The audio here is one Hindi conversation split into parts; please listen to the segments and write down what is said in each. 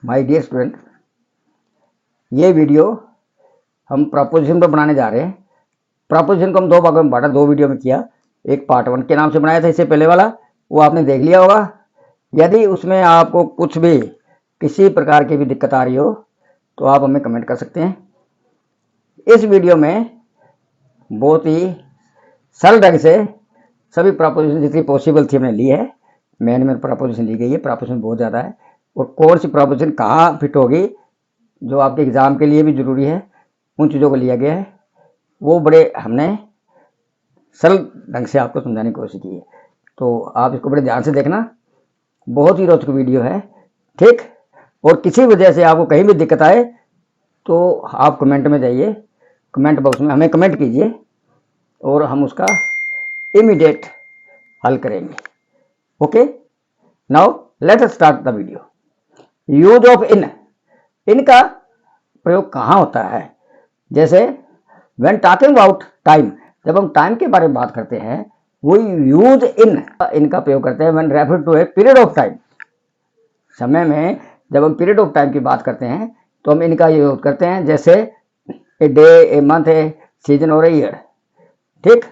माय डियर स्टूडेंट, ये वीडियो हम प्रपोजिशन पर बनाने जा रहे हैं। प्रपोजिशन को हम दो भागों में बांटा, दो वीडियो में किया। एक पार्ट 1 के नाम से बनाया था, इससे पहले वाला वो आपने देख लिया होगा। यदि उसमें आपको कुछ भी किसी प्रकार की भी दिक्कत आ रही हो तो आप हमें कमेंट कर सकते हैं। इस वीडियो में बहुत ही सरल ढंग से सभी प्रपोजिशन जितनी पॉसिबल थी हमने ली है। मेन प्रपोजिशन ली गई है। प्रपोजिशन बहुत ज़्यादा है और कौन सी प्रपोजिशन कहाँ फिट होगी जो आपके एग्ज़ाम के लिए भी ज़रूरी है, उन चीज़ों को लिया गया है। वो बड़े हमने सरल ढंग से आपको समझाने की कोशिश की है, तो आप इसको बड़े ध्यान से देखना। बहुत ही रोचक वीडियो है, ठीक। और किसी वजह से आपको कहीं भी दिक्कत आए तो आप कमेंट में जाइए, कमेंट बॉक्स में हमें कमेंट कीजिए और हम उसका इमीडिएट हल करेंगे। Okay, now let us start the video. Use of in का प्रयोग कहाँ होता है? जैसे व्हेन टॉकिंग अबाउट टाइम, जब हम टाइम के बारे में बात करते हैं वो यूज इनका प्रयोग करते हैं when refer to a period of time. समय में जब हम पीरियड ऑफ टाइम की बात करते हैं तो हम इनका यूज करते हैं, जैसे a day, a month, a season और ए ईयर, ठीक।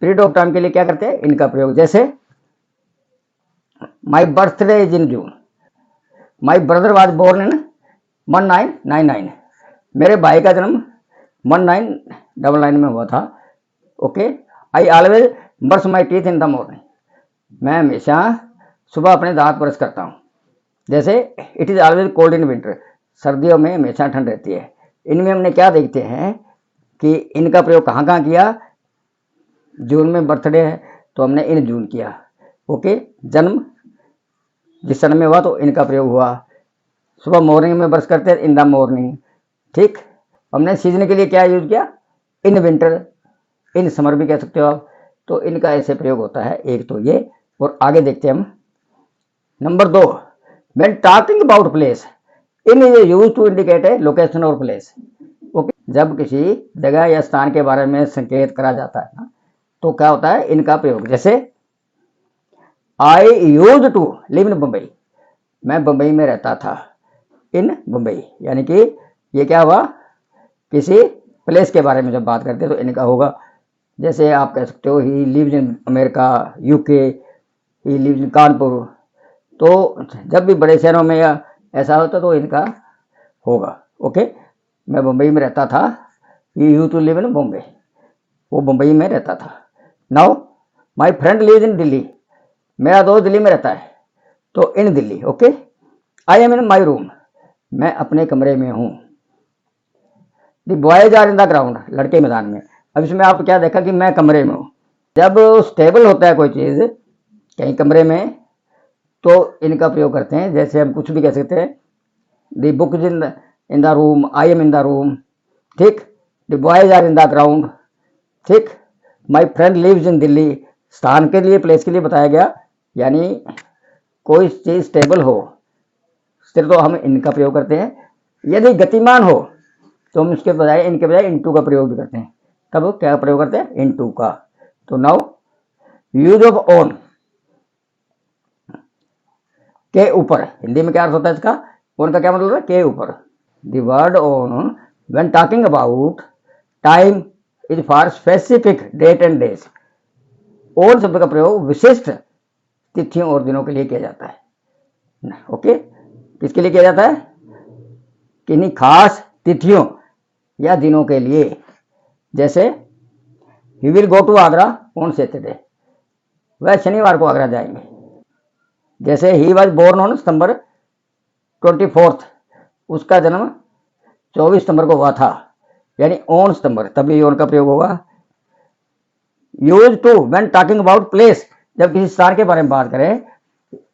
पीरियड ऑफ टाइम के लिए क्या करते हैं? इनका प्रयोग। जैसे my birthday is in June, my brother was born in 1999, मेरे भाई का जन्म 1999 में हुआ था। Okay, I always brush my teeth in the morning, मैं हमेशा सुबह अपने दांत ब्रश करता हूँ। जैसे it is always cold in winter, सर्दियों में हमेशा ठंड रहती है। इनमें हमने क्या देखते हैं कि इनका प्रयोग कहाँ कहाँ किया? जून में बर्थडे है तो हमने इन जून किया। ओके, जन्म जिस सन में हुआ तो इनका प्रयोग हुआ। सुबह मॉर्निंग में ब्रश करते हैं, इन द मॉर्निंग, ठीक। हमने सीजन के लिए क्या यूज किया? इन विंटर, इन समर भी कह सकते हो आप। तो इनका ऐसे प्रयोग होता है। एक तो ये, और आगे देखते हैं हम। Number 2, when talking about place, in is use to indicate a location और प्लेस। ओके, जब किसी जगह या स्थान के बारे में संकेत करा जाता है ना, तो क्या होता है? इनका प्रयोग। जैसे I use to live in Bombay, मैं बम्बई में रहता था। इन बम्बई, यानी कि ये क्या हुआ? किसी प्लेस के बारे में जब बात करते हैं तो इनका होगा। जैसे आप कह सकते हो he lives in America, UK, he lives in Kanpur. तो जब भी बड़े शहरों में या ऐसा होता तो इनका होगा। ओके, मैं बम्बई में रहता था, he used to live in Bombay, वो बम्बई में रहता था। Now my friend lives in Delhi, मेरा दोस्त दिल्ली में रहता है तो in Delhi. Okay, I am in my room, मैं अपने कमरे में हूँ। The boys are in the ground, लड़के मैदान में। अब इसमें आप क्या देखा कि मैं कमरे में हूँ। जब स्टेबल होता है कोई चीज़ कहीं कमरे में तो इनका प्रयोग करते हैं। जैसे हम कुछ भी कह सकते हैं, the book is in the room, I am in the room, ठीक। The boys are in the ground, ठीक। My friend lives in Delhi, स्थान के लिए, प्लेस के लिए बताया गया। यानी कोई चीज़ स्टेबल हो, स्थिर, तो हम इनका प्रयोग करते हैं। यदि गतिमान हो तो हम इसके बजाय, इनके बजाय इनटू का प्रयोग भी करते हैं। तब क्या प्रयोग करते हैं? इनटू का। तो नाउ यूज ऑफ ऑन, के ऊपर, हिंदी में क्या अर्थ होता है इसका? ऑन का क्या मतलब है? के ऊपर। The word on when talking about time is for specific date and days. On शब्द का प्रयोग विशिष्ट तिथियों और दिनों के लिए किया जाता है। ओके, किसके लिए किया जाता है? किन्हीं खास तिथियों या दिनों के लिए। जैसे he will go to Agra on Saturday, वह शनिवार को आगरा जाएंगे। जैसे he was born on September 24, उसका जन्म 24 सितंबर को हुआ था, यानी ऑन सितंबर, तभी ऑन का प्रयोग होगा। Use to when talking about place, जब किसी स्थान के बारे में बात करें,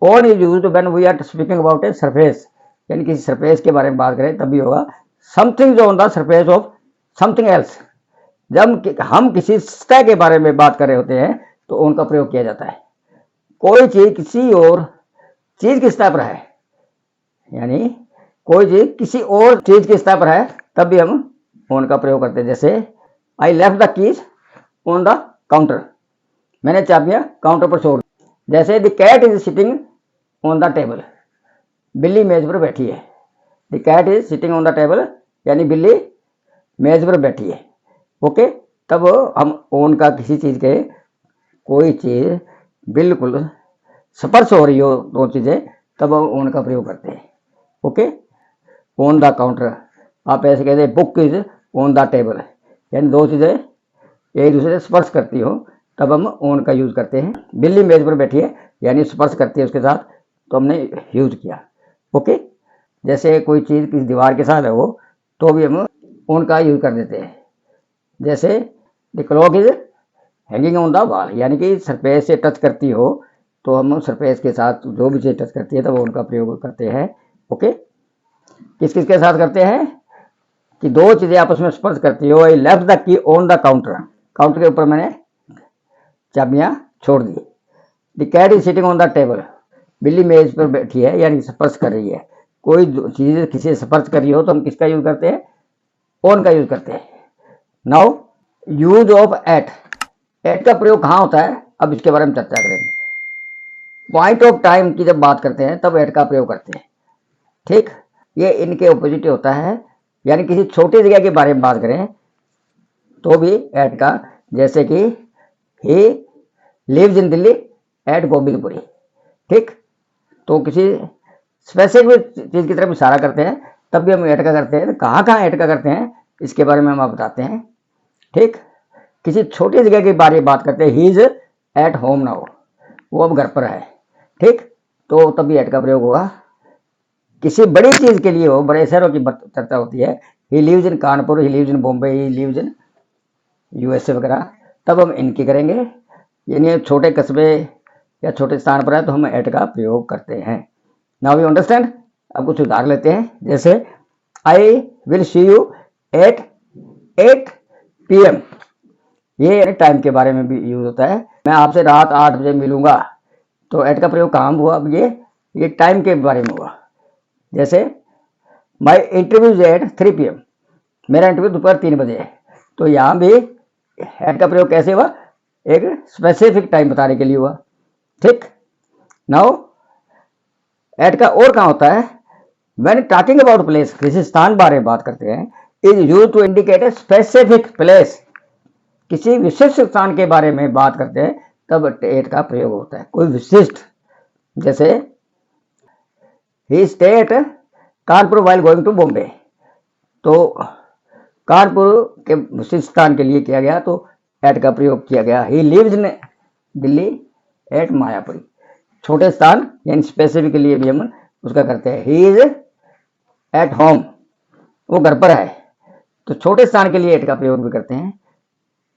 on is used when we are speaking about a surface, यानी किसी सरफेस के बारे में बात करें तभी होगा। Something on the surface of something else, जब हम किसी सतह के बारे में बात कर रहे होते हैं तो ऑन का प्रयोग किया जाता है। कोई चीज किसी और चीज की सतह पर है, यानी कोई चीज किसी और चीज की सतह पर है, तब भी हम ऑन का प्रयोग करते हैं। जैसे I left the keys on the counter, मैंने चाबियां काउंटर पर छोड़। जैसे the cat is sitting on the table, बिल्ली मेज पर बैठी है। The cat is sitting on the table, यानी बिल्ली मेज पर बैठी है। ओके, तब हम ओन का किसी चीज़ के, कोई चीज़ बिल्कुल स्पर्श हो रही हो दो चीज़ें, तब हम ओन का प्रयोग करते हैं। ओके, ऑन द काउंटर, आप ऐसे कहते हैं book is on the table, यानी दो चीज़ें एक दूसरे से स्पर्श करती हो, तब हम ऑन का यूज़ करते हैं। बिल्ली मेज पर बैठी है, यानी स्पर्श करती है उसके साथ, तो हमने यूज़ किया। ओके, जैसे कोई चीज़ किसी दीवार के साथ है वो, तो भी हम ऑन का यूज़ कर देते हैं। जैसे the clock is hanging on the wall, यानी कि सरफेस से टच करती हो, तो हम सरफेस के साथ जो भी चीज़ टच करती है तब उनका प्रयोग करते हैं। ओके, किस किस के साथ करते हैं कि दो चीज़ें आपस में स्पर्श करती हो। I left the key on the counter, counter के ऊपर मैंने चाबियां छोड़ दी। The cat is sitting on the table, बिल्ली मेज पर बैठी है, यानी स्पर्श कर रही है। कोई चीज़ किसी स्पर्श कर रही हो तो हम किसका यूज करते हैं? ऑन का यूज करते हैं। Now use of at, at का प्रयोग कहाँ होता है, अब इसके बारे में चर्चा करेंगे। पॉइंट ऑफ टाइम की जब बात करते हैं तब एट का प्रयोग करते हैं। ठीक, ये इनके ऑपोजिट होता है, यानी किसी छोटी जगह के बारे में बात करें तो भी एट का, जैसे कि he lives in Delhi at Govindpuri. ठीक, तो किसी स्पेसिफिक चीज की तरफ इशारा करते हैं तब भी हम एट का करते हैं। तो कहाँ कहाँ एट का करते हैं इसके बारे में हम आप बताते हैं। ठीक, किसी छोटी जगह के बारे में बात करते हैं, he is at home now, वो अब घर पर है। ठीक, तो तब भी एट का प्रयोग होगा। किसी बड़ी चीज के लिए हो, बड़े शहरों की चर्चा होती है, he lives in Kanpur, he lives in Bombay, he lives in USA वगैरह, तब हम इनकी करेंगे। यानी छोटे कस्बे या छोटे स्थान पर है तो हम एट का प्रयोग करते हैं। Now you understand. अब कुछ उदाहरण लेते हैं, जैसे I will see you at 8 PM, ये टाइम के बारे में भी यूज होता है। मैं आपसे रात 8 बजे मिलूंगा, तो एट का प्रयोग कहाँ हुआ? अब ये टाइम के बारे में हुआ। जैसे माई इंटरव्यू एट 3 PM, मेरा इंटरव्यू दोपहर 3 बजे है, तो यहाँ भी एट का प्रयोग कैसे हुआ? एक स्पेसिफिक टाइम बताने के लिए हुआ। ठीक, नाउ एट का और कहाँ होता है? व्हेन टॉकिंग अबाउट प्लेस, किसी स्थान बारे में बात करते हैं, is use to indicate a specific place, किसी विशिष्ट स्थान के बारे में बात करते हैं तब एट का प्रयोग होता है, कोई विशिष्ट। जैसे he stay at Kanpur while going to Bombay, तो कानपुर के विशिष्ट स्थान के लिए किया गया तो एट का प्रयोग किया गया। He lives in Delhi at Mayapuri, छोटे स्थान यानी स्पेसिफिक के लिए भी हम उसका करते हैं। ही इज एट होम, वो घर पर है, तो छोटे स्थान के लिए एट का प्रयोग भी करते हैं।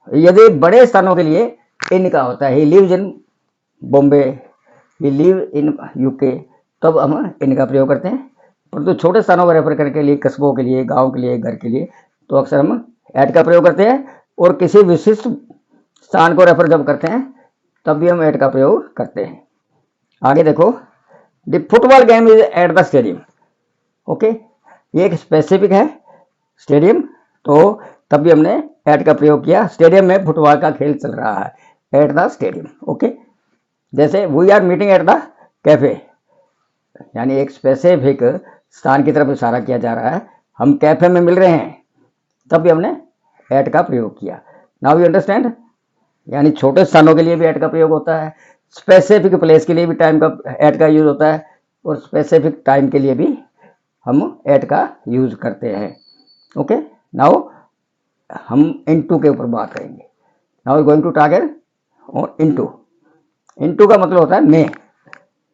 यदि बड़े स्थानों के लिए इन का होता है, he lives in Bombay, he live in UK, तब हम इन का प्रयोग करते हैं। परंतु छोटे स्थानों को रेफर करने के लिए, कस्बों के लिए, गांव के लिए, घर के लिए, तो अक्सर हम एट का प्रयोग करते हैं। और किसी विशिष्ट स्थान को रेफर जब करते हैं तब भी हम एट का प्रयोग करते हैं। आगे देखो, the football game is eight the stadium. Okay, ये एक स्पेसिफिक है स्टेडियम, तो तब भी हमने एट का प्रयोग किया। स्टेडियम में फुटबॉल का खेल चल रहा है, एट द स्टेडियम। ओके, जैसे we are meeting at the cafe, यानी एक स्पेसिफिक स्थान की तरफ इशारा किया जा रहा है, हम कैफे में मिल रहे हैं, तब भी हमने एट का प्रयोग किया। Now you understand. यानी छोटे स्थानों के लिए भी एट का प्रयोग होता है, स्पेसिफिक प्लेस के लिए भी टाइम का एट का यूज होता है, और स्पेसिफिक टाइम के लिए भी हम एट का यूज करते हैं। ओके, नाउ हम इनटू के ऊपर बात करेंगे। Now going to talk into. Into का मतलब होता है में।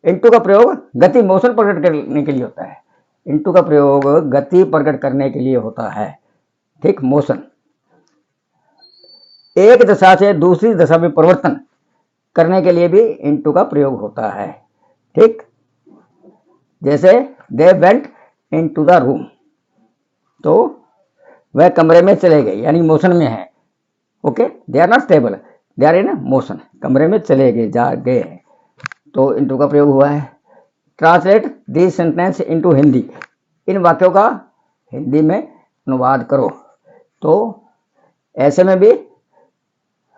इनटू का प्रयोग गति, मोशन प्रकट करने के लिए होता है। इनटू का प्रयोग गति प्रकट करने के लिए होता है। ठीक, मोशन, एक दशा से दूसरी दशा में परिवर्तन करने के लिए भी इनटू का प्रयोग होता है। ठीक, जैसे they went into the room, तो वह कमरे में चले गए, यानी मोशन में है। Okay, they are not stable, they are in motion, कमरे में चले गए, जा गए, तो इनटू का प्रयोग हुआ है। Translate this sentence into Hindi, इन वाक्यों का हिंदी में अनुवाद करो, तो ऐसे में भी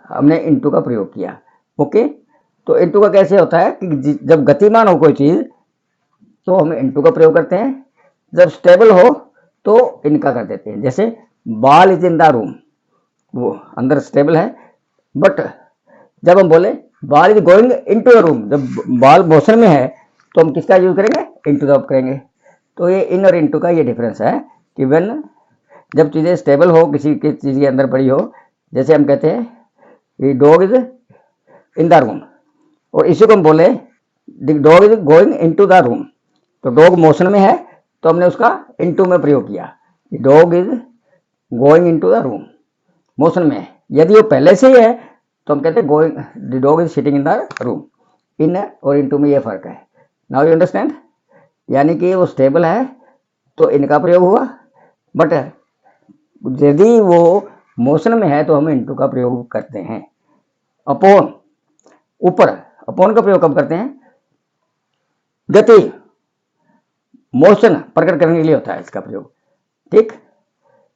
हमने इनटू का प्रयोग किया। ओके, तो इनटू का कैसे होता है कि जब गतिमान हो कोई चीज तो हम इनटू का प्रयोग करते हैं, जब स्टेबल हो तो इनका कर देते हैं। जैसे ball is in the room, वो अंदर स्टेबल है, बट जब हम बोले ball is going into the room, जब बॉल मोशन में है तो हम किसका यूज करेंगे, इनटू द करेंगे। तो ये इन और इनटू का ये डिफरेंस है कि व्हेन जब चीज़ें स्टेबल हो, किसी की चीज़ के अंदर पड़ी हो, जैसे हम कहते हैं dog is in the room, और इसी को हम बोले dog is going into the room, तो डॉग मोशन में है तो हमने उसका इनटू में प्रयोग किया। Dog is going into the room, motion में है। यदि वो पहले से ही है तो हम कहते हैं going, the dog is sitting in the room. In और इनटू में ये फर्क है। नाउ यू अंडरस्टैंड, यानी कि वो स्टेबल है तो इनका प्रयोग हुआ, बट यदि वो मोशन में है तो हम इनटू का प्रयोग करते हैं। अपॉन, ऊपर, अपॉन का प्रयोग कब करते हैं, गति, मोशन प्रकट करने के लिए होता है इसका प्रयोग। ठीक,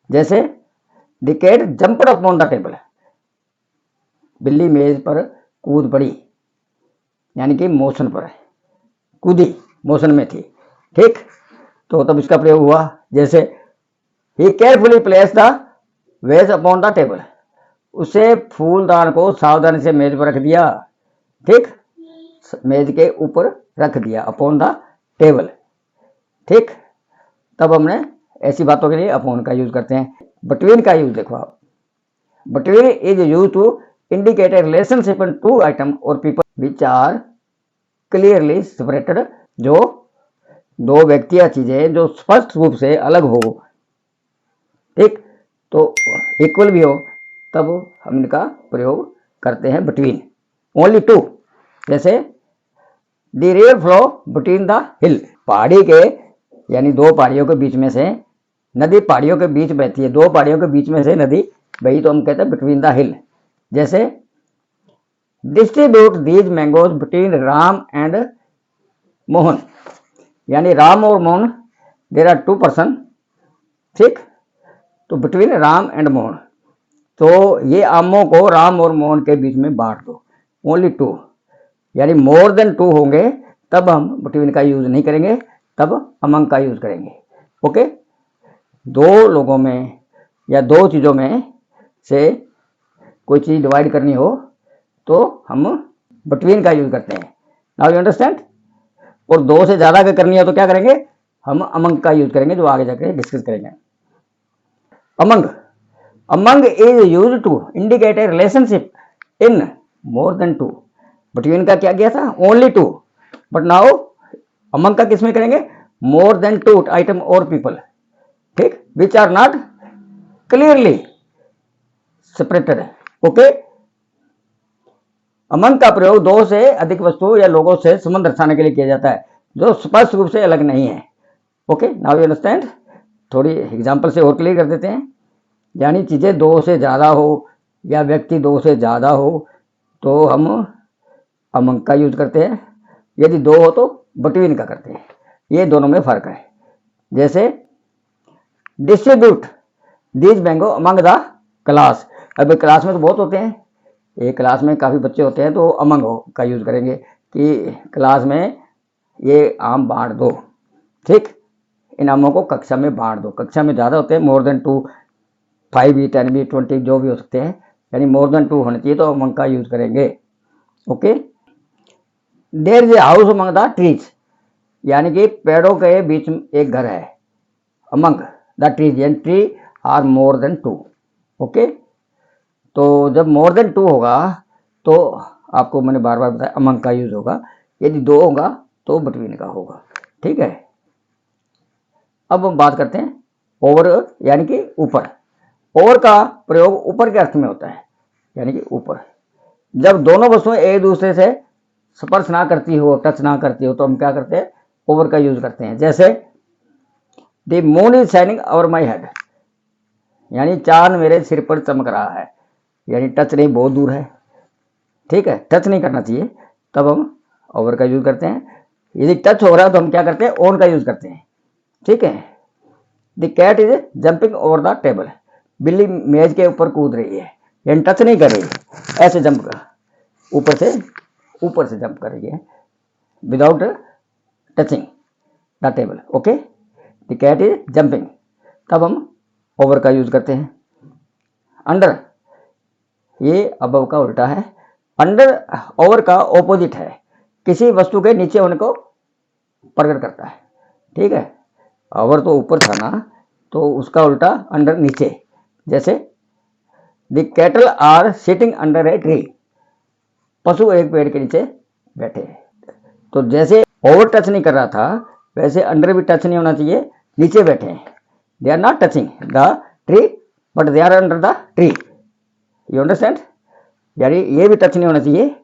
जैसे the cat jumped upon the table, बिल्ली मेज पर कूद पड़ी, यानी कि मोशन पर है, कूदी, मोशन में थी। ठीक, तो तब इसका प्रयोग हुआ। जैसे he carefully place the vase upon the table, उसे फूलदान को सावधानी से मेज पर रख दिया। ठीक, मेज के ऊपर रख दिया, अपॉन द टेबल। ठीक, तब हमने ऐसी बातों के लिए अपॉन का यूज करते हैं। बिटवीन का यूज देखो आप, between is use to indicate a relationship in two item और people which are clearly separated, जो दो व्यक्ति या चीजें जो स्पष्ट रूप से अलग हो, ठीक, तो इक्वल भी हो, तब हम इनका प्रयोग करते हैं बिटवीन। ओनली टू, जैसे the river flow between the हिल, पहाड़ी के यानी दो पहाड़ियों के बीच में से नदी, पहाड़ियों के बीच बहती है, दो पहाड़ियों के बीच में से नदी बही तो हम कहते हैं बिटवीन द हिल। जैसे distribute these mangoes between Ram and Mohan, यानी राम और Mohan, there are two person. ठीक, तो बिटवीन राम एंड मोहन, तो ये आमों को राम और मोहन के बीच में बांट दो। ओनली टू, यानी मोर देन टू होंगे तब हम बिटवीन का यूज नहीं करेंगे, तब अमंग का यूज करेंगे। ओके, दो लोगों में या दो चीज़ों में से कोई चीज़ डिवाइड करनी हो तो हम बिटवीन का यूज करते हैं। Now you understand. और दो से ज़्यादा अगर करनी हो तो क्या करेंगे, हम अमंग का यूज करेंगे, जो आगे जाकर डिस्कस करेंगे। Among, among is use to indicate a relationship in more than two. Between का क्या किया था, only two, but now among का किसमें करेंगे, मोर देन टू आइटम और पीपल। ठीक, which are not clearly separated. Okay, among का प्रयोग दो से अधिक वस्तुओं या लोगों से संबंध दर्शाने के लिए किया जाता है जो स्पष्ट रूप से अलग नहीं है। Okay, now you understand. थोड़ी एग्जांपल से और क्लियर कर देते हैं। यानी चीजें दो से ज्यादा हो या व्यक्ति दो से ज्यादा हो तो हम अमंग का यूज करते हैं, यदि दो हो तो बिटवीन का करते हैं। ये दोनों में फर्क है। जैसे distribute these mango among the class, अब क्लास में तो बहुत होते हैं, एक क्लास में काफ़ी बच्चे होते हैं तो अमंग का यूज करेंगे कि क्लास में ये आम बांट दो। ठीक, इन आमों को कक्षा में बांट दो। कक्षा में ज़्यादा होते हैं, मोर देन टू, 5 भी, 10 भी, 20 जो भी हो सकते हैं, यानी मोर देन टू होने चाहिए तो अमंग का यूज करेंगे। Okay, there is a house among the trees, यानी कि पेड़ों के बीच में एक घर है। अमंग द ट्रीज, यानी tree are more than two. Okay, तो जब मोर देन टू होगा तो आपको मैंने बार बार बताया अमंग का यूज होगा, यदि दो होगा तो बिटवीन का होगा। ठीक है, अब हम बात करते हैं ओवर, यानी कि ऊपर। ओवर का प्रयोग ऊपर के अर्थ में होता है, यानी कि ऊपर। जब दोनों वस्तुएं एक दूसरे से स्पर्श ना करती हो, टच ना करती हो, तो हम क्या करते हैं, ओवर का यूज करते हैं। जैसे the moon is shining over my head, यानी चांद मेरे सिर पर चमक रहा है, यानी टच नहीं, बहुत दूर है। ठीक है, टच नहीं करना चाहिए, तब हम ओवर का यूज करते हैं। यदि टच हो रहा है तो हम क्या करते हैं, ऑन का यूज करते हैं। ठीक है, the cat is jumping over the table, बिल्ली मेज के ऊपर कूद रही है, यानी टच नहीं कर रही, ऐसे जंप कर, ऊपर से जंप कर रही है, without touching the table. Okay, the cat is jumping, तब हम ओवर का यूज करते हैं। अंडर, ये अबव का उल्टा है। अंडर ओवर का ऑपोजिट है, किसी वस्तु के नीचे होने को प्रकट करता है। ठीक है, ओवर तो ऊपर था ना, तो उसका उल्टा अंडर नीचे। जैसे the cattle are sitting under a tree, पशु एक पेड़ के नीचे बैठे। तो जैसे ओवर टच नहीं कर रहा था, वैसे अंडर भी टच नहीं होना चाहिए, नीचे बैठे हैं। They are not touching the tree but they are under the tree, you understand. यानी ये भी टच नहीं होना चाहिए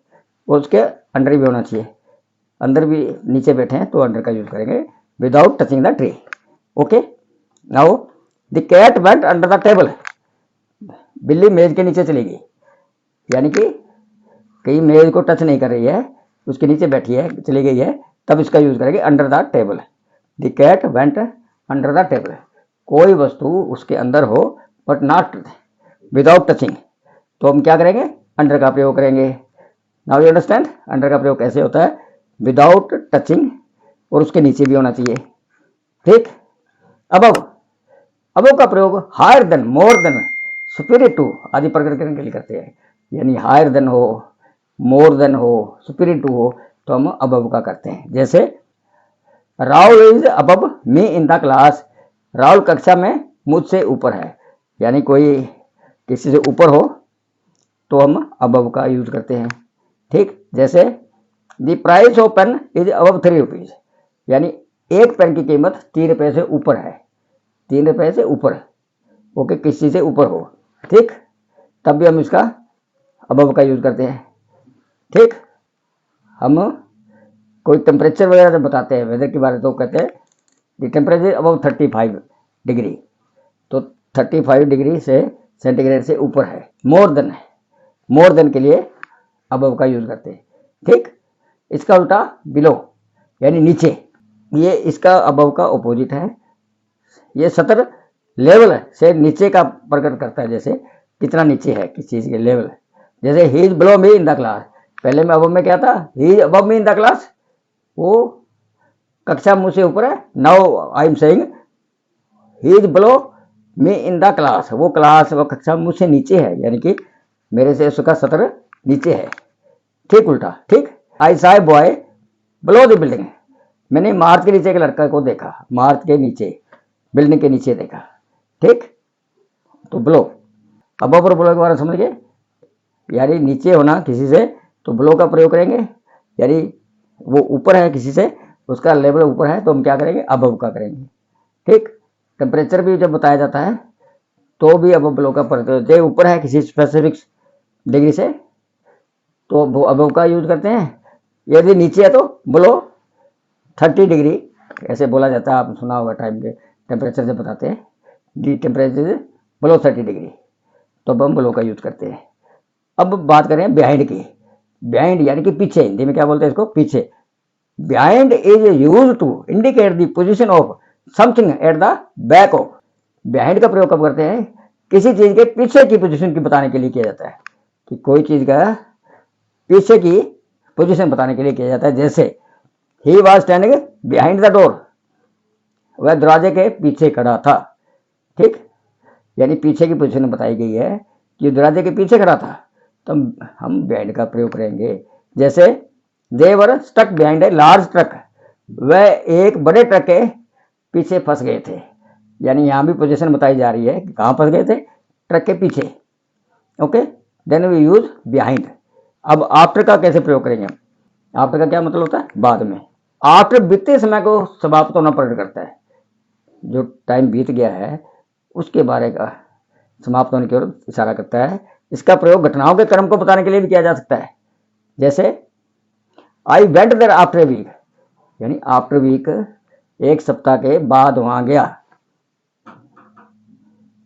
और उसके अंडर भी होना चाहिए। अंदर भी नीचे बैठे हैं तो अंडर का यूज करेंगे, without touching the tree. Okay, now the cat went under the table, बिल्ली मेज के नीचे चली गई, यानी कि कहीं मेज को टच नहीं कर रही है, उसके नीचे बैठी है, चली गई है, तब इसका यूज करेंगे under the table. The cat went under the table, कोई वस्तु उसके अंदर हो बट नॉट विदाउट टचिंग, तो हम क्या करेंगे, अंडर का प्रयोग करेंगे। नाउ यू अंडरस्टैंड अंडर का प्रयोग कैसे होता है, विदाउट टचिंग और उसके नीचे भी होना चाहिए। ठीक, अबव, अबव का प्रयोग higher than, more than, superior to आदि प्रकट करने के लिए करते हैं। यानी हायर देन हो, मोर देन हो, सुपीरियर टू हो, तो हम अबव का करते हैं। जैसे Rahul is above me in the class, Rahul कक्षा में मुझसे ऊपर है, यानी कोई किसी से ऊपर हो तो हम अबव का यूज करते हैं। ठीक, जैसे the price of pen is above 3 rupees, यानी एक पेन की कीमत 3 रुपये से ऊपर है, 3 रुपये से ऊपर, ओके, किसी से ऊपर हो। ठीक, तब भी हम इसका अबव का यूज करते हैं। ठीक, हम कोई टेम्परेचर वगैरह जब बताते हैं वेदर के बारे में, तो कहते हैं द टेम्परेचर अबव 35 डिग्री, तो 35 डिग्री से सेंटीग्रेड से ऊपर है। मोर देन है, मोर देन के लिए अबव का यूज करते हैं। ठीक, इसका उल्टा बिलो, यानी नीचे, ये इसका अबव का ऑपोजिट है। ये सतर लेवल से नीचे का प्रकट करता है, जैसे कितना नीचे है किस चीज के लेवल। जैसे he is below me in the class, पहले में अबव में क्या था, he is above me in the class, वो कक्षा मुझसे ऊपर है। Now I am saying he is below me in the class, वो क्लास, वो कक्षा मुझसे नीचे है, यानी कि मेरे से उसका सतर नीचे है। ठीक, उल्टा। ठीक, I saw boy below the building, मैंने इमारत के नीचे एक लड़का को देखा, इमारत के नीचे, बिल्डिंग के नीचे देखा। ठीक, तो बिलो, अबव और बिलो के बारे में समझ गए, यानी नीचे होना किसी से तो बिलो का प्रयोग करेंगे, यानी वो ऊपर है किसी से, उसका लेवल ऊपर है, तो हम क्या करेंगे, अबव का करेंगे। ठीक, टेम्परेचर भी जब बताया जाता है तो भी अबव बिलो का प्रयोग, जो ऊपर है किसी स्पेसिफिक डिग्री से तो वो अबव का यूज करते हैं, यदि नीचे है तो बिलो 30 डिग्री, ऐसे बोला जाता है, आप सुना होगा टाइम के टेम्परेचर जब बताते हैं, डी टेम्परेचर बिलो 30 डिग्री, तो हम बिलो का यूज करते हैं। अब बात करें बिहाइंड की, बिहाइंड यानी कि पीछे, हिंदी में क्या बोलते हैं इसको, पीछे। Behind is use to indicate the position of something at the back of, behind का प्रयोग कब करते हैं, किसी चीज के पीछे की पोजीशन की बताने के लिए किया जाता है, कि कोई चीज का पीछे की पोजीशन बताने के लिए किया जाता है। जैसे he was standing behind the door, वह दरवाजे के पीछे खड़ा था। ठीक, यानी पीछे की पोजीशन बताई गई है कि दरवाजे के पीछे खड़ा था, तो हम बिहाइंड का प्रयोग करेंगे। जैसे they were stuck behind a large truck, वह एक बड़े ट्रक के पीछे फंस गए थे, यानी यहाँ भी पोजीशन बताई जा रही है कि कहाँ फंस गए थे, ट्रक के पीछे। Okay, then we use behind. अब आफ्टर का कैसे प्रयोग करेंगे, आफ्टर का क्या मतलब होता है, बाद में। आफ्टर बीते समय को समाप्त होना प्रकट करता है, जो टाइम बीत गया है उसके बारे का समाप्त होने की ओर इशारा करता है। इसका प्रयोग घटनाओं के क्रम को बताने के लिए भी किया जा सकता है। जैसे I went there after a week, यानी आफ्टर वीक, एक सप्ताह के बाद वहां गया,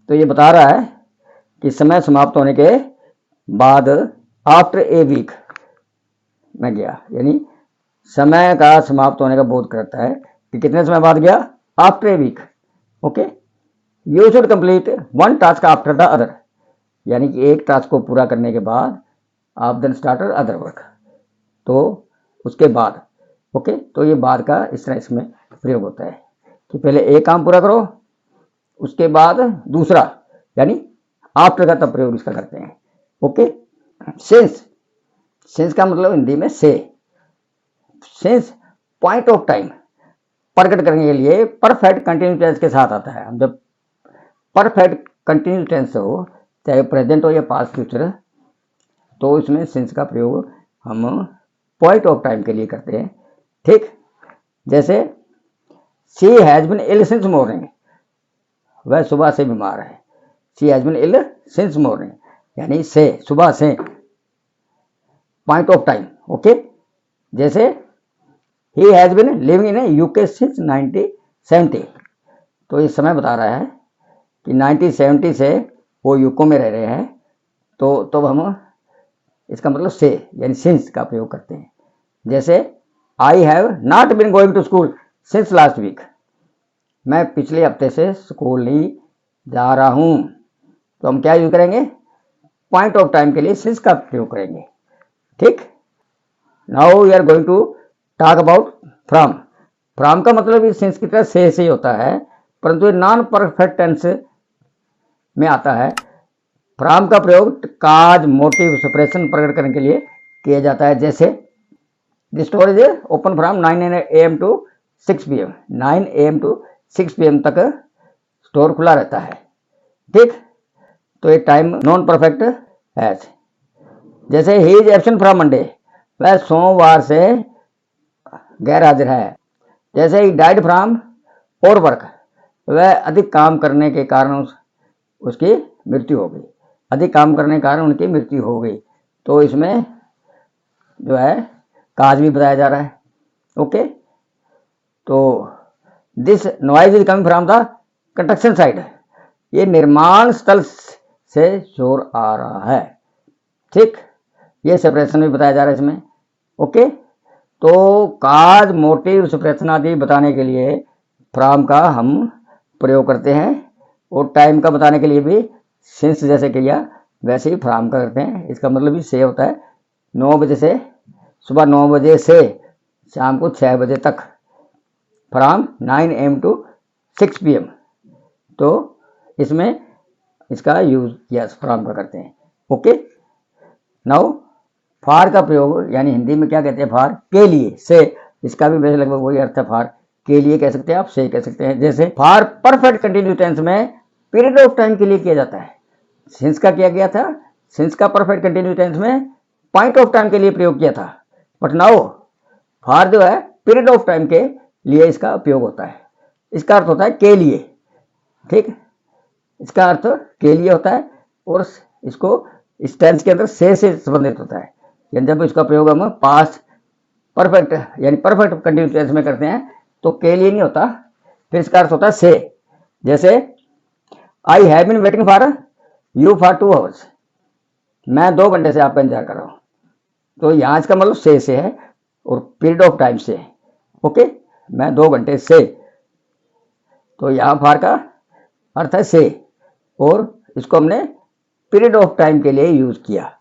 तो ये बता रहा है कि समय समाप्त होने के बाद आफ्टर ए वीक में गया, यानी समय का समाप्त होने का बोध करता है कि कितने समय बाद गया, after a week. Okay, you should complete one task after the other, यानी कि एक टास्क को पूरा करने के बाद आप देन स्टार्ट अदर वर्क, तो उसके बाद। ओके, तो ये बाद का इस तरह इसमें प्रयोग होता है कि पहले एक काम पूरा करो, उसके बाद दूसरा, यानी आफ्टर का तब प्रयोग इसका करते हैं। ओके। सिंस, सिंस का मतलब हिंदी में से। सिंस पॉइंट ऑफ टाइम प्रकट करने के लिए परफेक्ट कंटिन्यू टेंस के साथ आता है। हम जब परफेक्ट कंटिन्यू टेंस हो, चाहे प्रेजेंट हो या पास्ट फ्यूचर, तो इसमें सिंस का प्रयोग हम पॉइंट ऑफ टाइम के लिए करते हैं। ठीक, जैसे she has been ill since morning, वह सुबह से बीमार है। She has been ill since morning, यानी से, सुबह से, पॉइंट ऑफ टाइम। ओके। जैसे he has been living in UK since 1970, तो ये समय बता रहा है कि 1970 से वो यूको में रह रहे हैं, तो हम इसका मतलब से यानी सिंस का प्रयोग करते हैं। जैसे I have not been going to school since last week, मैं पिछले हफ्ते से स्कूल नहीं जा रहा हूं, तो हम क्या यूज करेंगे, पॉइंट ऑफ टाइम के लिए सिंस का प्रयोग करेंगे। ठीक। Now we are going to talk about from. From का मतलब भी सिंस की तरह से ही होता है, परंतु ये नॉन परफेक्ट टेंस में आता है। फ्रॉम का प्रयोग काज, मोटिव, सप्रेशन प्रकट करने के लिए किया जाता है। जैसे the store is open from 9 AM to 6 PM, 9 AM to 6 PM तक स्टोर खुला रहता है। ठीक, तो ये टाइम नॉन परफेक्ट है। जैसे he is absent from Monday, वह सोमवार से गैर हाजिर है। जैसे he died from over work, वह अधिक काम करने के कारण उसकी मृत्यु हो गई। अधिक काम करने के कारण उनकी मृत्यु हो गई, तो इसमें जो है काज भी बताया जा रहा है। ओके। तो this noise is coming from the construction side, ये निर्माण स्थल से शोर आ रहा है। ठीक, ये सेपरेशन भी बताया जा रहा है इसमें। ओके। तो काज, मोटिव, सेपरेशन आदि बताने के लिए फ्रॉम का हम प्रयोग करते हैं, और टाइम का बताने के लिए भी सिंस जैसे किया वैसे ही फ्रॉम का करते हैं। इसका मतलब भी से होता है। 9 बजे से, सुबह 9 बजे से शाम को 6 बजे तक, फ्रॉम 9 AM टू 6 PM, तो इसमें इसका यूज किया फ्रॉम का करते हैं। ओके। नाउ फार का प्रयोग, यानी हिंदी में क्या कहते हैं, फार, के लिए, से, इसका भी वैसे लगभग वही अर्थ है। फार के लिए कह सकते हैं आप, से कह सकते हैं। जैसे फार परफेक्ट कंटिन्यू टेंस में पीरियड ऑफ टाइम के लिए किया जाता है। सिंस का किया गया था, सिंस का परफेक्ट कंटिन्यू टेंस में पॉइंट ऑफ टाइम के लिए प्रयोग किया था, बट नाउ फार जो है पीरियड ऑफ टाइम के लिए इसका उपयोग होता है। इसका अर्थ होता है के लिए। ठीक, इसका अर्थ के लिए होता है, और इसको इस टेंस के अंदर से संबंधित होता है। यानी जब इसका प्रयोग हम पास्ट परफेक्ट यानी परफेक्ट कंटिन्यू टेंस में करते हैं तो के लिए नहीं होता, फिर इसका अर्थ होता है से। जैसे I have been waiting for you for 2 hours, मैं 2 घंटे से आपका इंतजार कर रहा हूं, तो यहां इसका मतलब से है और पीरियड ऑफ टाइम से है। ओके, मैं 2 घंटे से, तो यहां फॉर का अर्थ है से, और इसको हमने पीरियड ऑफ टाइम के लिए यूज किया।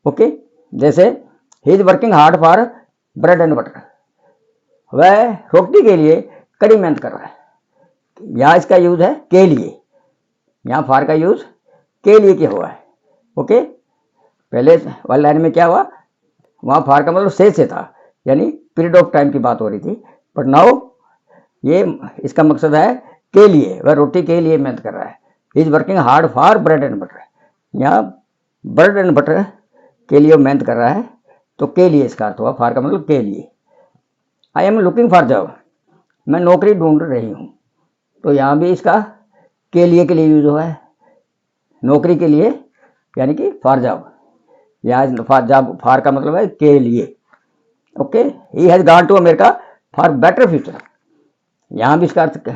ओके। जैसे ही is working hard for bread and butter, वह रोटी के लिए कड़ी मेहनत कर रहा है। यहां इसका यूज है के लिए, यहां फॉर का यूज के लिए क्या हुआ है। ओके। पहले वाली लाइन में क्या हुआ, वहां फॉर का मतलब से था, यानी पीरियड ऑफ टाइम की बात हो रही थी, बट नाउ ये इसका मकसद है के लिए, वह रोटी के लिए मेहनत कर रहा है। Is working hard for bread and butter, यहाँ ब्रेड एंड बटर के लिए मेहनत कर रहा है, तो के लिए इसका अर्थ हुआ, फॉर का मतलब के लिए। I am looking for job, मैं नौकरी ढूंढ रही हूँ, तो यहाँ भी इसका के लिए यूज हुआ है, नौकरी के लिए, यानी कि फॉर जॉब। यहाँ फॉर का मतलब है के लिए। Okay. He has gone to America for better future, यहाँ भी इसका अर्थ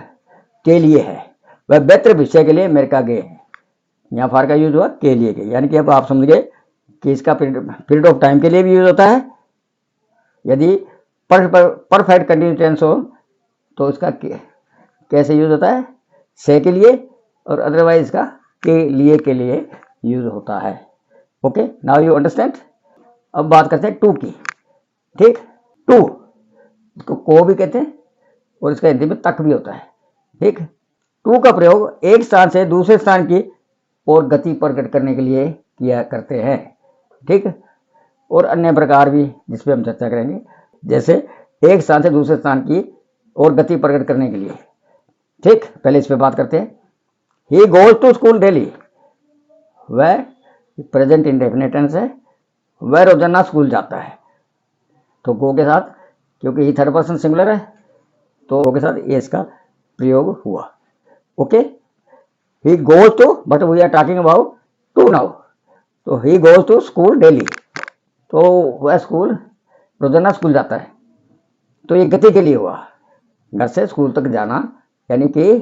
के लिए है, वह बेहतर भविष्य के लिए अमेरिका गए हैं। यहाँ फॉर का यूज हुआ के लिए के, यानी कि अब आप समझ गए कि इसका पीरियड ऑफ टाइम के लिए भी यूज होता है। यदि परफेक्ट कंटिन्यू टेंस हो तो इसका कैसे यूज होता है, से के लिए, और अदरवाइज इसका के लिए यूज होता है। Okay, now you understand. अब बात करते हैं टू की। ठीक, टू इसको को भी कहते हैं, और इसका हिंदी में तक भी होता है। ठीक। टू का प्रयोग एक स्थान से दूसरे स्थान की और गति प्रकट करने के लिए किया करते हैं, ठीक। और अन्य प्रकार भी जिस पे हम चर्चा करेंगे, जैसे एक स्थान से दूसरे स्थान की और गति प्रकट करने के लिए, ठीक। पहले इस पे बात करते हैं। He goes to school daily, वह प्रेजेंट इंडेफिनिट टेंस है, वह रोजाना स्कूल जाता है। तो गो के साथ, क्योंकि ही थर्ड पर्सन सिंगुलर है, तो गो के साथ ये इसका प्रयोग हुआ। Okay, he goes to, but we are talking about to now, तो he goes to school daily, तो वह स्कूल रोजाना स्कूल जाता है। तो ये गति के लिए हुआ, घर से स्कूल तक जाना, यानी कि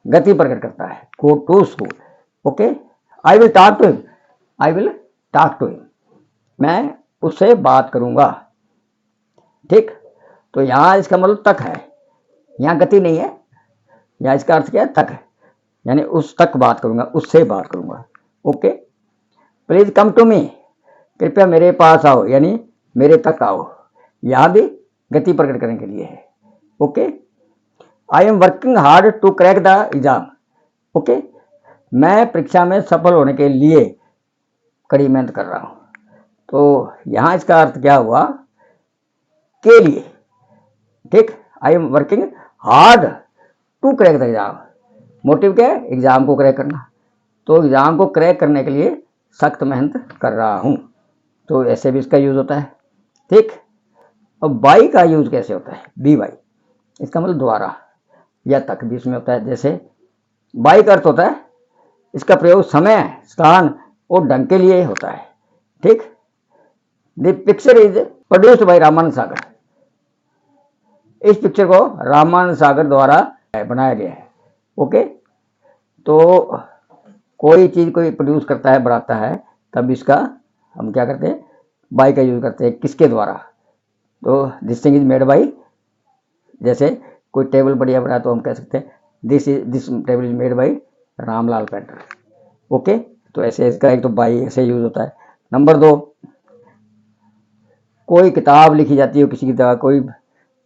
गति प्रकट करता है, go to school. Okay, I will talk to him, I will talk to him, मैं उससे बात करूंगा, ठीक। तो यहां इसका मतलब तक है, यहां गति नहीं है, यहां इसका अर्थ क्या है, तक है, यानी उस तक बात करूंगा, उससे बात करूंगा। Okay, please come to me, कृपया मेरे पास आओ, यानी मेरे तक आओ, यहां भी गति प्रकट करने के लिए है। Okay, I am working hard to crack the exam, okay, मैं परीक्षा में सफल होने के लिए कड़ी मेहनत कर रहा हूं। तो यहां इसका अर्थ क्या हुआ, के लिए, ठीक। I am working hard to crack the exam, motive क्या है, एग्जाम को क्रैक करना, तो एग्जाम को क्रैक करने के लिए सख्त मेहनत कर रहा हूं, तो ऐसे भी इसका यूज होता है, ठीक। अब बाई का यूज कैसे होता है, बी वाई, इसका मतलब द्वारा या तक भी इसमें होता है। जैसे बाई का अर्थ होता है, इसका प्रयोग समय, स्थान और ढंग के लिए होता है, ठीक। The picture is produced by Ramanand Sagar, इस पिक्चर को रामानंद सागर द्वारा बनाया गया है। ओके, तो कोई चीज कोई प्रोड्यूस करता है, बढ़ाता है, तब इसका हम क्या करते हैं, बाय का यूज करते हैं, किसके द्वारा, तो this thing is made by, जैसे कोई टेबल बढ़िया बना तो हम कह सकते हैं this table is made by Ramlal painter. Okay, तो ऐसे इसका एक तो बाय ऐसे यूज होता है। नंबर 2, कोई किताब लिखी जाती है किसी की तरह, कोई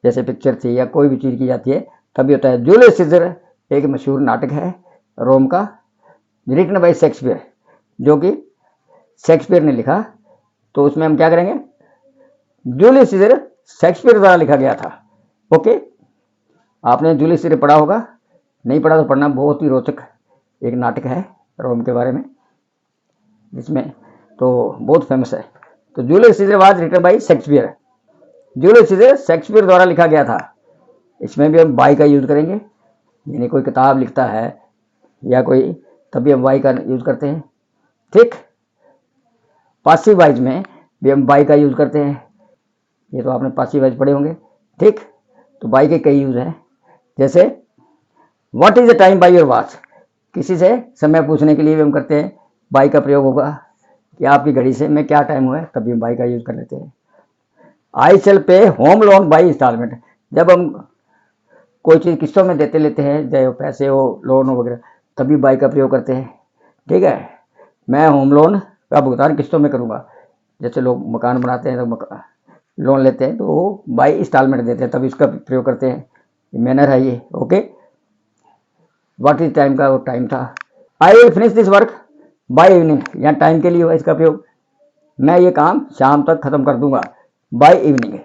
जैसे पिक्चर थी या कोई भी चीज की जाती है, तभी होता है। जूलियस सीजर एक मशहूर नाटक है रोम का, रिटन बाय शेक्सपियर, जो कि शेक्सपियर ने लिखा, तो उसमें हम क्या करेंगे, जूलियस सीजर शेक्सपियर द्वारा लिखा गया था। ओके, आपने जूलियस सीजर पढ़ा होगा, नहीं पढ़ा तो पढ़ना, बहुत ही रोचक एक नाटक है रोम के बारे में, जिसमें तो बहुत फेमस है। तो Julius Caesar was written by Shakespeare, Julius Caesar Shakespeare द्वारा लिखा गया था। इसमें भी हम बाय का यूज करेंगे, यानी कोई किताब लिखता है या कोई, तभी हम बाय का यूज करते हैं, ठीक। पासिव वॉइस में भी हम बाय का यूज करते हैं, ये तो आपने पासिव वॉइस पढ़े होंगे, ठीक। तो बाय के कई यूज हैं, जैसे what is the time by your watch, किसी से समय पूछने के लिए भी हम करते हैं, बाय का प्रयोग होगा कि आपकी घड़ी से मैं क्या टाइम हुआ है, तभी हम बाय का यूज कर लेते हैं। आई शैल पे होम लोन बाय इंस्टॉलमेंट, जब हम कोई चीज़ किस्तों में देते लेते हैं, चाहे वो पैसे हो, लोन हो वगैरह, तभी बाय का प्रयोग करते हैं, ठीक है। मैं होम लोन का भुगतान किस्तों में करूंगा, जैसे लोग मकान बनाते हैं तो लोन लेते हैं, तो वो बाय इंस्टॉलमेंट देते हैं, तभी इसका प्रयोग करते हैं, मैनर है ये। ओके, व्हाट इज टाइम का वो टाइम था। I will finish this work by evening, यहाँ टाइम के लिए हुआ इसका प्रयोग, मैं ये काम शाम तक खत्म कर दूंगा, बाय इवनिंग।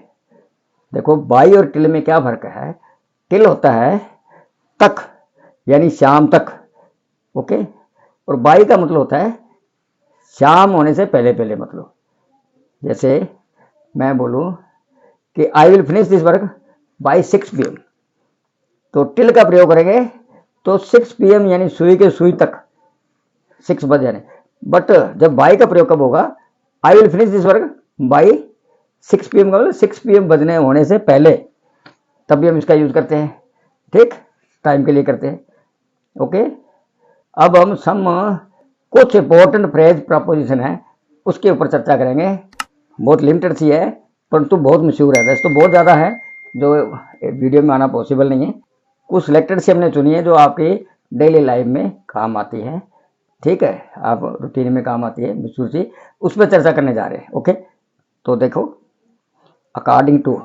देखो बाय और टिल में क्या फर्क है, टिल होता है तक, यानी शाम तक, ओके, और बाय का मतलब होता है शाम होने से पहले पहले, मतलब जैसे मैं बोलूं कि I will finish this work by 6 PM, तो टिल का प्रयोग करेंगे तो 6 PM यानी सुई के सुई तक, 6 बज जाने। बट जब बाय का प्रयोग कब होगा, I will finish this work by 6 PM का मतलब 6 PM बजने होने से पहले, तभी हम इसका यूज करते हैं, ठीक, टाइम के लिए करते हैं। ओके, अब हम सम कुछ इंपॉर्टेंट फ्रेज प्रपोजिशन है उसके ऊपर चर्चा करेंगे, बहुत लिमिटेड सी है परंतु बहुत मशहूर है, वैसे तो बहुत ज़्यादा है जो वीडियो में आना पॉसिबल नहीं है, कुछ सिलेक्टेड से हमने चुनी है जो आपकी डेली लाइफ में काम आती है, ठीक है, आप रूटीन में काम आती है मशहूर सी, उस पर चर्चा करने जा रहे हैं। ओके, तो देखो अकॉर्डिंग टू,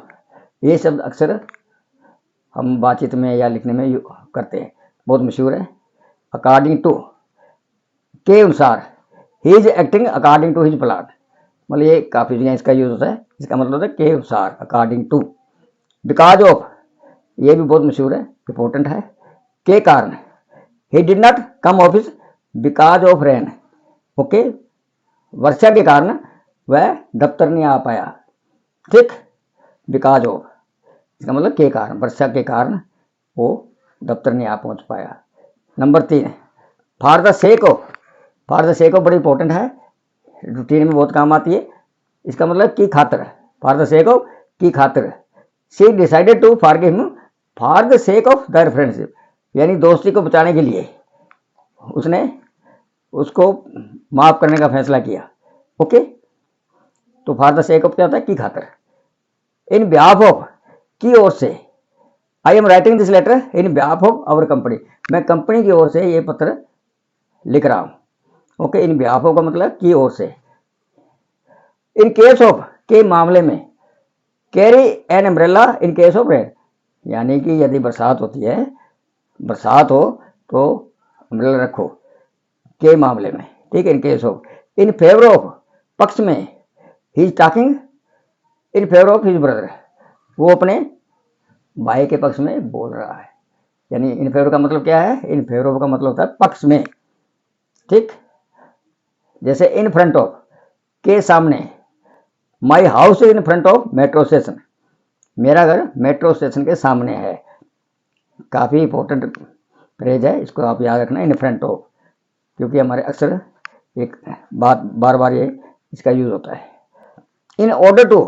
ये शब्द अक्सर हम बातचीत में या लिखने में करते हैं, बहुत मशहूर है। अकॉर्डिंग टू, के अनुसार, he is acting according to his plan, मतलब ये काफ़ी जगह इसका यूज होता है। इसका मतलब होता है के अनुसार, अकॉर्डिंग टू। बिकॉज ऑफ, ये भी बहुत मशहूर है, इंपॉर्टेंट है। के कारण, he did not come office because of rain, okay, वर्षा के कारण वह दफ्तर नहीं आ पाया, ठीक। बिकॉज ऑफ, इसका मतलब के कारण, वर्षा के कारण वो दफ्तर नहीं आ पहुंच पाया। Number 3, for the sake of. For the sake of बड़ी इंपॉर्टेंट है, रूटीन में बहुत काम आती है। इसका मतलब की खातिर, फॉर द सेक ऑफ, की खातिर। She decided to forgive him for the sake of their friendship, यानी दोस्ती को बचाने के लिए उसने उसको माफ करने का फैसला किया, ओके। तो फॉर द सेक ऑफ क्या होता है, की खातिर। इन बिहाफ ऑफ, की ओर से। I am writing this letter in behalf of our company, मैं कंपनी की ओर से ये पत्र लिख रहा हूं, ओके। इन बिहाफ ऑफ का मतलब की ओर से। इन केस ऑफ, के मामले में। Carry an umbrella in case of rain, यानी कि यदि बरसात होती है, बरसात हो तो अम्ब्रेला रखो, के मामले में, ठीक है। In case of. In favour of, पक्ष में। He is talking in favour of his brother, वो अपने भाई के पक्ष में बोल रहा है, यानी इन फेवर का मतलब क्या है, इन फेवर ऑफ का मतलब होता है पक्ष में, ठीक। जैसे इन फ्रंट ऑफ, के सामने। My house is in front of metro station, मेरा घर मेट्रो स्टेशन के सामने है। काफ़ी इंपॉर्टेंट फ्रेज है, इसको आप याद रखना, इन फ्रंट ऑफ, क्योंकि हमारे अक्सर एक बात बार बार ये इसका यूज होता है। इन ऑर्डर टू,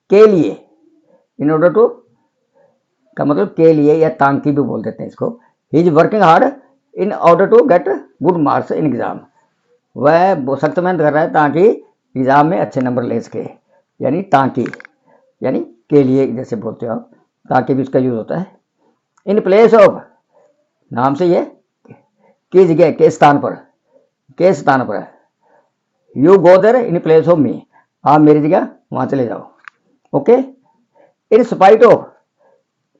के लिए। इन ऑर्डर टू का मतलब के लिए या ताकि भी बोल देते हैं इसको। He is working hard in order to get good marks in exam, वह सख्त मेहनत कर रहा है ताकि एग्जाम में अच्छे नंबर ले सके, यानी ताकि, यानी के लिए जैसे बोलते हो आप, ताकि भी इसका यूज होता है। इन प्लेस ऑफ, नाम से ये की जगह, के स्थान पर, के स्थान पर। You go there in place of me, आप मेरी जगह वहां चले जाओ, okay. In spite of,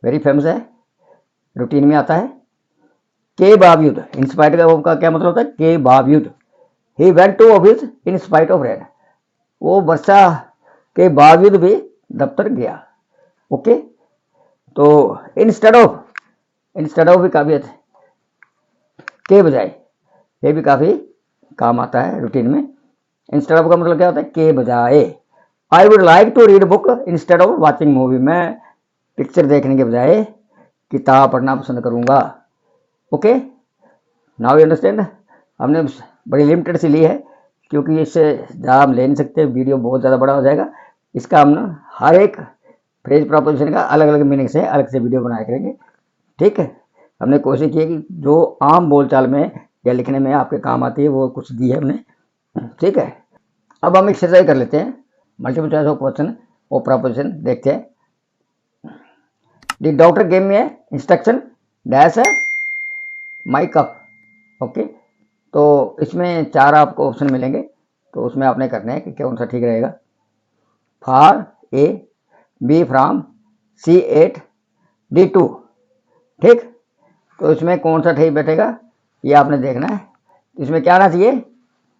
very famous है, रूटीन में आता है। के बावजूद, इन स्पाइट का क्या मतलब होता है, के बावजूद। He went to office in spite of rain, वो वर्षा के बावजूद भी दफ्तर गया, ओके। तो इंस्टेड ऑफ, इंस्टेड ऑफ भी काफी अच्छा, के बजाय, ये भी काफी काम आता है रूटीन में। इंस्टेड ऑफ का मतलब क्या होता है, के बजाय। I would like to read book instead of watching movie, मैं पिक्चर देखने के बजाय किताब पढ़ना पसंद करूंगा, ओके। Now you understand. हमने बड़ी लिमिटेड सी ली है, क्योंकि इससे ज़्यादा हम ले नहीं सकते, वीडियो बहुत ज़्यादा बड़ा हो जाएगा। इसका हम हर एक फ्रेज प्रोपोजिशन का अलग अलग मीनिंग से अलग से वीडियो बनाया करेंगे, ठीक है। हमने कोशिश की है कि जो आम बोलचाल में या लिखने में आपके काम आती है वो कुछ दी है हमने, ठीक है। अब हम एक्सरसाइज कर लेते हैं, मल्टीपल चॉइस ऑफ क्वेश्चन और प्रोपोजिशन देखते हैं। The doctor gave me instruction dash my cup, okay. तो इसमें 4 आपको ऑप्शन मिलेंगे, तो उसमें आपने करना है कि कौन सा ठीक रहेगा। For A, B from, C 8, D 2, ठीक। तो इसमें कौन सा ठीक बैठेगा ये आपने देखना है। इसमें क्या आना चाहिए,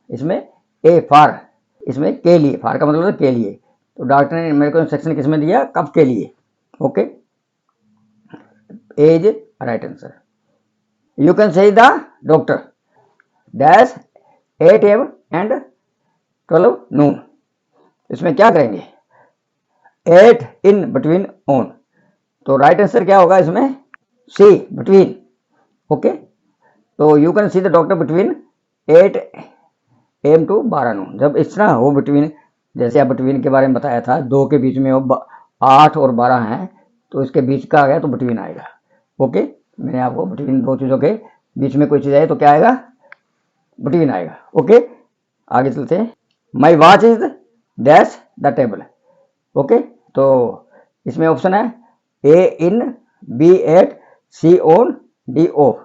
इसमें ए फॉर, इसमें के लिए, फॉर का मतलब है के लिए। तो डॉक्टर ने मेरे को इंस्ट्रक्शन किस में दिया, कब के लिए, okay. A is right answer. You can see the doctor dash 8 AM and 12 noon, इसमें क्या करेंगे, 8 इन बिटवीन ऑन, तो राइट आंसर क्या होगा इसमें, सी बिटवीन, ओके। तो you can see the doctor between 8 AM to 12 noon, जब इस तरह हो बिटवीन, जैसे आप बिटवीन के बारे में बताया था, 2 के बीच में हो, 8 और 12 हैं, तो इसके बीच का आ गया तो बिटवीन आएगा, ओके। मैंने आपको बिटवीन 2 चीज़ों के बीच में कोई चीज़ आए तो क्या आएगा, बिटवीन आएगा, ओके। आगे चलते हैं। My watch is dash the table, okay. तो इसमें ऑप्शन है A in, B at, C on, D off.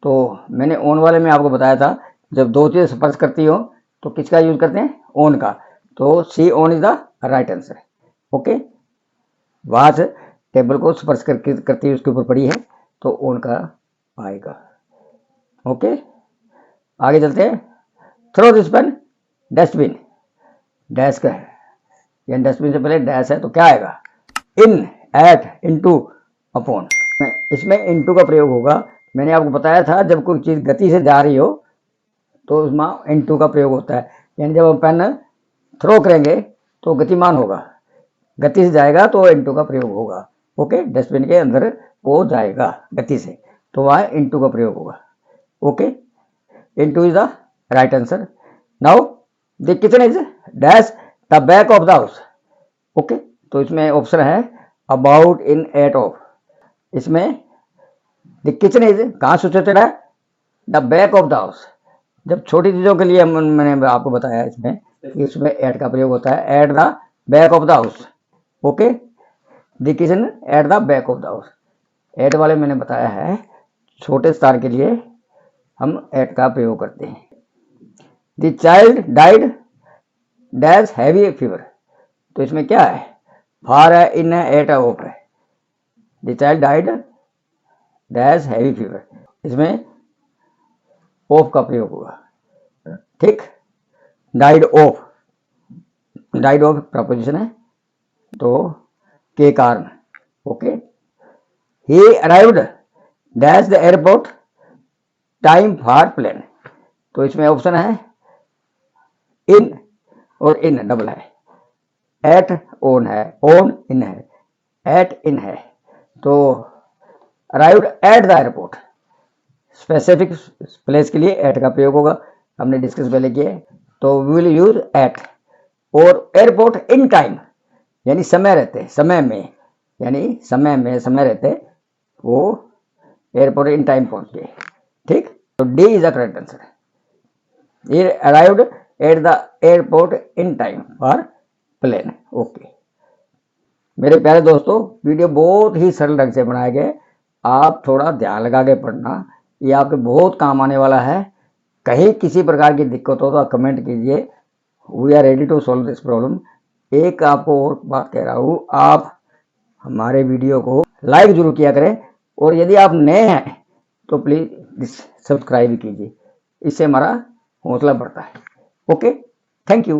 तो मैंने ऑन वाले में आपको बताया था, जब 2 चीज़ स्पर्श करती हो तो किसका यूज करते हैं, ऑन का। तो C on is the right answer, okay. Watch table को स्पर्श करती हुई उसके ऊपर पड़ी है तो ऑन का आएगा। ओके, आगे चलते हैं। Throw this pen dustbin, dash का है, यानी डस्टबिन से पहले डैश है तो क्या आएगा? इन, एट, इनटू, अपॉन। इसमें इनटू का प्रयोग होगा। मैंने आपको बताया था जब कोई चीज़ गति से जा रही हो तो उसमें इनटू का प्रयोग होता है, यानी जब हम पेन थ्रो करेंगे तो गतिमान होगा, गति से जाएगा तो इनटू का प्रयोग होगा। ओके, डस्टबिन के अंदर वो जाएगा गति से तो वहाँ इनटू का प्रयोग होगा। Okay, into is the right answer. Now the kitchen is dash the back of the house. Okay, तो इसमें ऑप्शन है अबाउट, इन, एट, ऑफ। इसमें द किचन इज कहाँ सिचुएटेड है? The back of the house. जब छोटी चीज़ों के लिए मैंने आपको बताया इसमें एट का प्रयोग होता है, at the back of the house. Okay, the kitchen at the back of the house. At वाले मैंने बताया है छोटे स्थान के लिए हम एट का प्रयोग करते हैं। The child died dash heavy fever, तो इसमें क्या है? फार है, इन है, एट है, ऑफ है। The child died dash heavy fever, इसमें ऑफ का प्रयोग होगा। ठीक, died of, died of preposition है तो के कारण। Okay, he arrived dash the airport time for plane, तो इसमें ऑप्शन है इन और इन डबल है, एट ऑन है, ऑन इन है, एट इन है, तो arrived at the airport, specific place के लिए एट का प्रयोग होगा, हमने डिस्कस पहले किया है, तो वी विल यूज एट। और एयरपोर्ट इन टाइम, यानी समय रहते, समय में, यानी समय में, समय रहते वो एयरपोर्ट इन टाइम पहुंच गए। ठीक, तो D is the correct answer. They arrived at the airport in time for plane. Okay मेरे प्यारे दोस्तों, वीडियो बहुत ही सरल ढंग से बनाए गए, आप थोड़ा ध्यान लगा के पढ़ना, ये आपके बहुत काम आने वाला है। कहीं किसी प्रकार की दिक्कत हो तो आप कमेंट कीजिए, we are ready to solve this problem. एक आपको और बात कह रहा हूँ, आप हमारे वीडियो को लाइक जरूर किया करें, और यदि आप नए हैं तो प्लीज़ सब्सक्राइब कीजिए, इससे हमारा हौसला बढ़ता है। Okay, thank you.